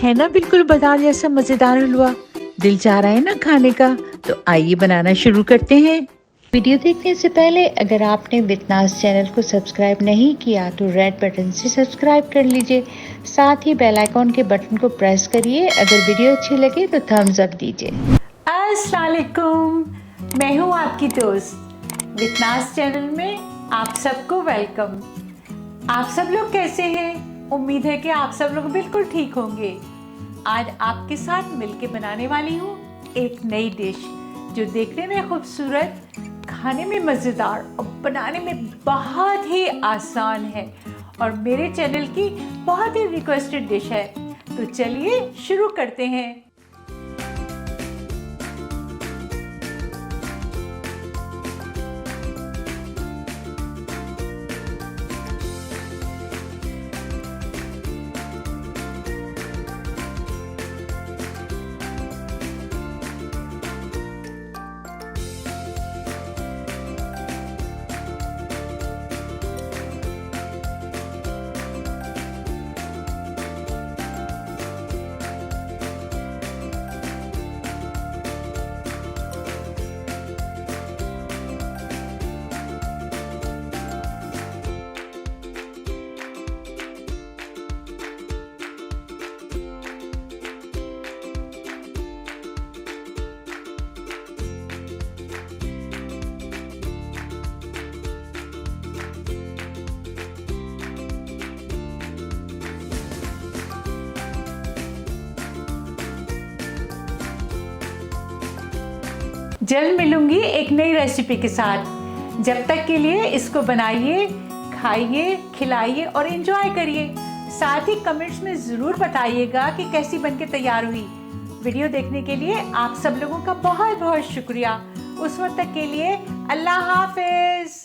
है ना बिल्कुल बाजार जैसा मजेदार हलवा। दिल चाह रहा है ना खाने का, तो आइए बनाना शुरू करते हैं। वीडियो देखने से पहले अगर आपने वितनास चैनल को सब्सक्राइब नहीं किया तो रेड बटन से सब्सक्राइब कर लीजिए। साथ ही बेल आइकॉन के बटन को प्रेस करिए। अगर वीडियो अच्छी लगे तो थम्स अप दीजिए। अस्सलाम वालेकुम, मैं हूँ आपकी दोस्त। वितनास चैनल में आप सबको वेलकम। आप सब लोग कैसे हैं? उम्मीद है कि आप सब लोग बिल्कुल ठीक होंगे। आज आपके साथ मिलके बनाने वाली हूँ एक नई डिश जो देखने में खूबसूरत, खाने में मज़ेदार और बनाने में बहुत ही आसान है और मेरे चैनल की बहुत ही रिक्वेस्टेड डिश है। तो चलिए शुरू करते हैं। जल्द मिलूंगी एक नई रेसिपी के साथ। जब तक के लिए इसको बनाइए, खाइए, खिलाइए और एंजॉय करिए। साथ ही कमेंट्स में ज़रूर बताइएगा कि कैसी बनके तैयार हुई। वीडियो देखने के लिए आप सब लोगों का बहुत बहुत शुक्रिया। उस वक्त तक के लिए अल्लाह हाफिज़।